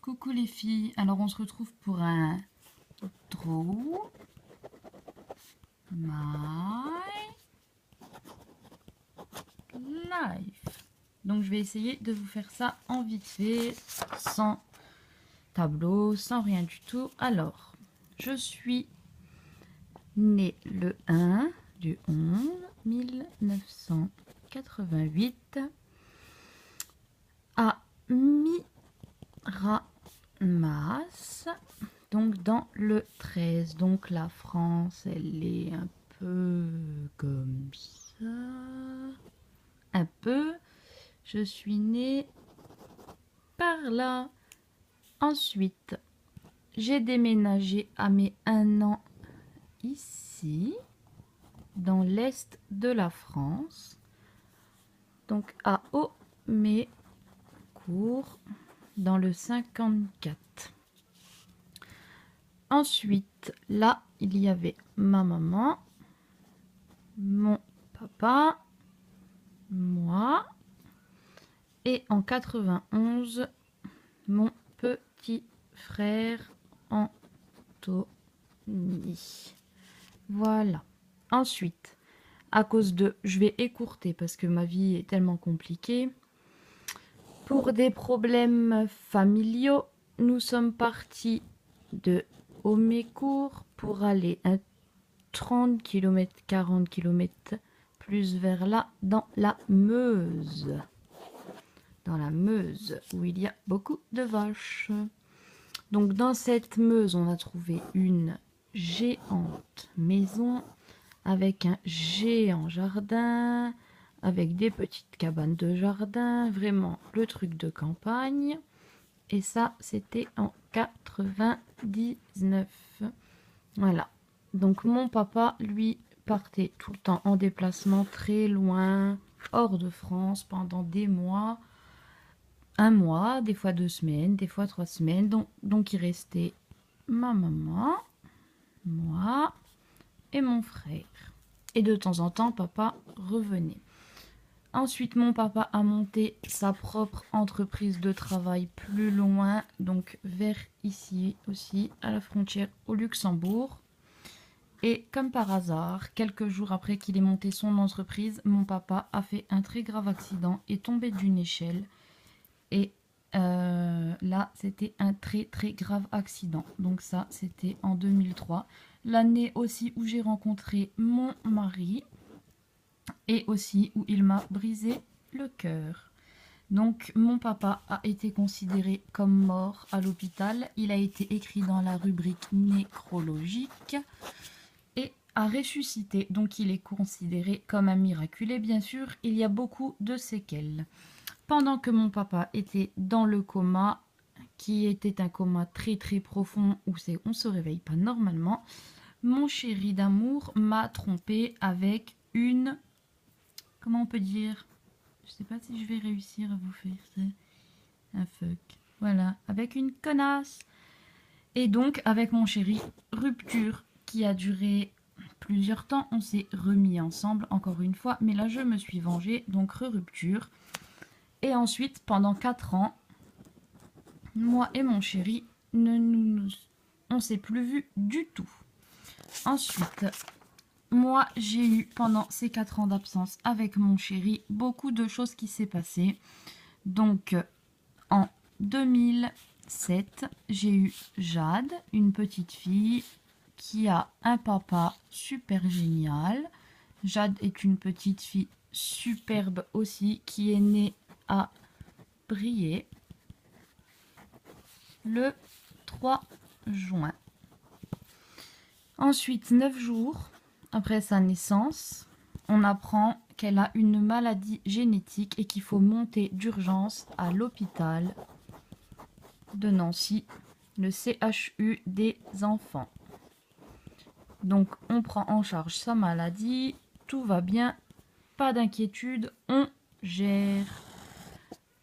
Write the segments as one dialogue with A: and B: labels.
A: Coucou les filles, alors on se retrouve pour un Draw My Life. Donc je vais essayer de vous faire ça en vite fait, sans tableau, sans rien du tout. Alors, je suis née le 1 du 11 1988 à Miramas, donc dans le 13. Donc la France, elle est un peu comme ça. Un peu. Je suis née par là. Ensuite, j'ai déménagé à mes 1 an ici, dans l'est de la France. Donc à Haut-Mécourt, dans le 54. Ensuite, là, il y avait ma maman, mon papa, moi, et en 91, mon petit frère Anthony. Voilà. Ensuite, à cause de... Je vais écourter parce que ma vie est tellement compliquée. Pour des problèmes familiaux, nous sommes partis de Haut-Mécourt pour aller à 30 km, 40 km plus vers là, dans la Meuse. Dans la Meuse, où il y a beaucoup de vaches. Donc dans cette Meuse, on a trouvé une géante maison avec un géant jardin, avec des petites cabanes de jardin, vraiment le truc de campagne. Et ça, c'était en 99. Voilà. Donc mon papa, lui, partait tout le temps en déplacement très loin, hors de France, pendant des mois. 1 mois, des fois 2 semaines, des fois 3 semaines. Donc il restait ma maman, moi et mon frère. Et de temps en temps, papa revenait. Ensuite, mon papa a monté sa propre entreprise de travail plus loin, donc vers ici aussi, à la frontière au Luxembourg. Et comme par hasard, quelques jours après qu'il ait monté son entreprise, mon papa a fait un très grave accident, est tombé d'une échelle. Et là, c'était un très très grave accident. Donc ça, c'était en 2003. L'année aussi où j'ai rencontré mon mari. Et aussi où il m'a brisé le cœur. Donc mon papa a été considéré comme mort à l'hôpital. Il a été écrit dans la rubrique nécrologique et a ressuscité. Donc il est considéré comme un miraculé. Bien sûr, il y a beaucoup de séquelles. Pendant que mon papa était dans le coma, qui était un coma très très profond où on ne se réveille pas normalement, mon chéri d'amour m'a trompé avec une... Comment on peut dire? Je sais pas si je vais réussir à vous faire ça. Un fuck. Voilà, avec une connasse. Et donc, avec mon chéri, rupture qui a duré plusieurs temps. On s'est remis ensemble, encore une fois. Mais là, je me suis vengée, donc rupture. Et ensuite, pendant 4 ans, moi et mon chéri, on s'est plus vus du tout. Ensuite... Moi, j'ai eu, pendant ces 4 ans d'absence avec mon chéri, beaucoup de choses qui s'est passé. Donc, en 2007, j'ai eu Jade, une petite fille qui a un papa super génial. Jade est une petite fille superbe aussi, qui est née à Briey le 3 juin. Ensuite, 9 jours après sa naissance, on apprend qu'elle a une maladie génétique et qu'il faut monter d'urgence à l'hôpital de Nancy, le CHU des enfants. Donc on prend en charge sa maladie, tout va bien, pas d'inquiétude, on gère.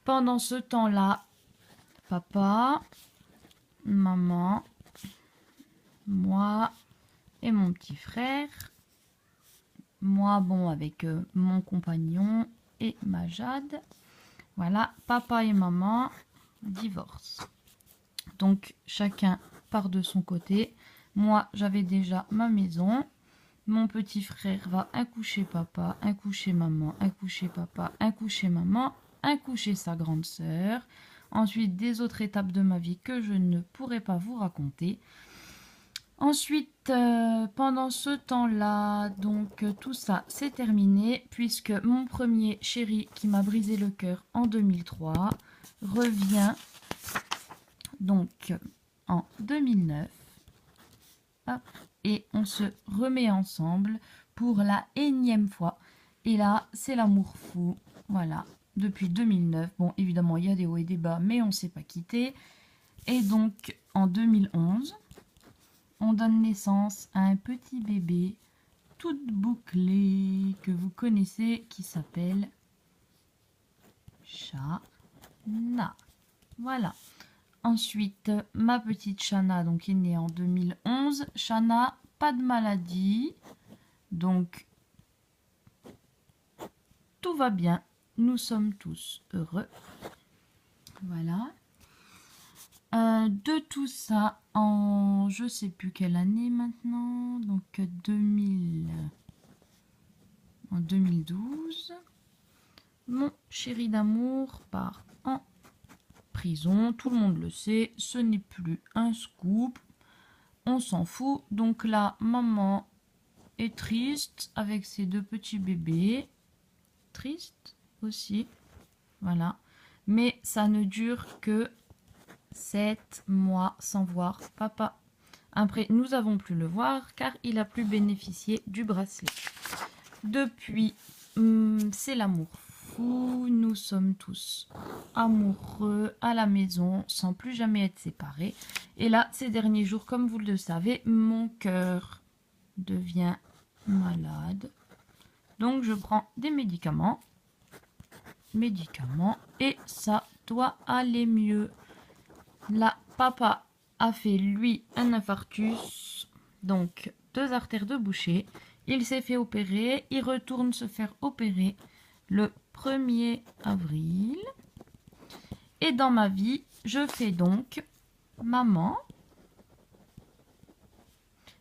A: Pendant ce temps-là, papa, maman, moi et mon petit frère, moi, bon, avec mon compagnon et ma Jade. Voilà, papa et maman divorcent. Donc, chacun part de son côté. Moi, j'avais déjà ma maison. Mon petit frère va un coup chez papa, un coup chez maman, un coup chez papa, un coup chez maman, un coup chez sa grande sœur. Ensuite, des autres étapes de ma vie que je ne pourrai pas vous raconter. Ensuite, pendant ce temps-là, donc tout ça, c'est terminé puisque mon premier chéri qui m'a brisé le cœur en 2003 revient donc en 2009. Hop, et on se remet ensemble pour la énième fois. Et là, c'est l'amour fou. Voilà, depuis 2009. Bon, évidemment, il y a des hauts et des bas, mais on ne s'est pas quitté. Et donc, en 2011, on donne naissance à un petit bébé tout bouclé que vous connaissez qui s'appelle Shana. Voilà. Ensuite, ma petite Shana donc, est née en 2011. Shana, pas de maladie. Donc, tout va bien. Nous sommes tous heureux. Voilà. De tout ça, en je sais plus quelle année maintenant. Donc, 2000. En 2012. Mon chéri d'amour part en prison. Tout le monde le sait. Ce n'est plus un scoop. On s'en fout. Donc là, maman est triste avec ses deux petits bébés. Triste aussi. Voilà. Mais ça ne dure que 7 mois sans voir papa. Après, nous avons pu le voir car il a pu bénéficier du bracelet. Depuis, c'est l'amour fou. Nous sommes tous amoureux à la maison sans plus jamais être séparés. Et là, ces derniers jours, comme vous le savez, mon cœur devient malade. Donc, je prends des médicaments. Et ça doit aller mieux. Là, papa a fait, lui, un infarctus. Donc, 2 artères de bouchée. Il s'est fait opérer. Il retourne se faire opérer le 1er avril. Et dans ma vie, je fais donc maman.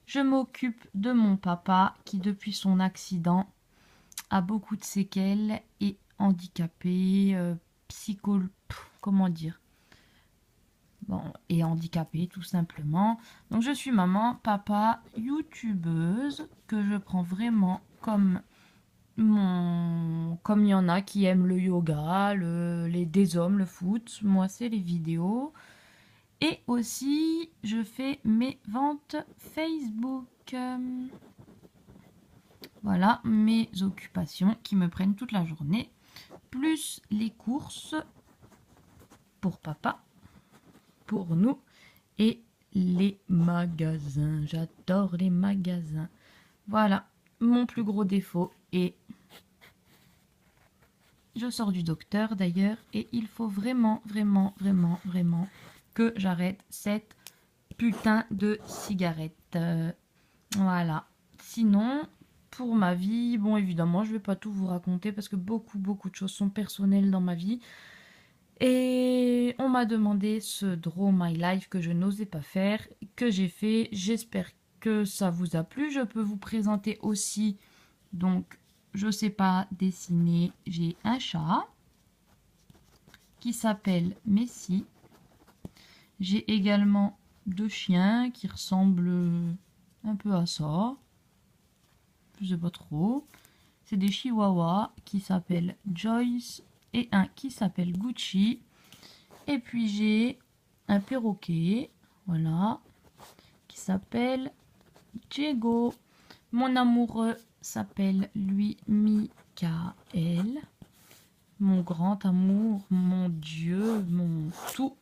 A: Je m'occupe de mon papa qui, depuis son accident, a beaucoup de séquelles et handicapé, comment dire, bon, et handicapé tout simplement. Donc je suis maman, papa, youtubeuse que je prends vraiment comme comme il y en a qui aiment le yoga, des hommes, le foot. Moi c'est les vidéos. Et aussi je fais mes ventes Facebook. Voilà mes occupations qui me prennent toute la journée. Plus les courses pour papa, pour nous, et les magasins. J'adore les magasins. Voilà mon plus gros défaut. Et je sors du docteur d'ailleurs. Et il faut vraiment que j'arrête cette putain de cigarette. Voilà. Sinon, pour ma vie, bon évidemment, je vais pas tout vous raconter parce que beaucoup de choses sont personnelles dans ma vie. Et on m'a demandé ce Draw My Life que je n'osais pas faire, que j'ai fait. J'espère que ça vous a plu. Je peux vous présenter aussi, donc je sais pas dessiner. J'ai un chat qui s'appelle Messi. J'ai également 2 chiens qui ressemblent un peu à ça. Je sais pas trop. C'est des chihuahuas qui s'appellent Joyce et un qui s'appelle Gucci. Et puis j'ai un perroquet, voilà, qui s'appelle Diego. Mon amoureux s'appelle lui Michael. Mon grand amour, mon Dieu, mon tout.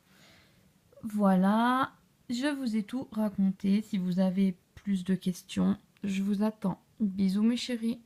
A: Voilà, je vous ai tout raconté. Si vous avez plus de questions, je vous attends. Bisous mes chéris.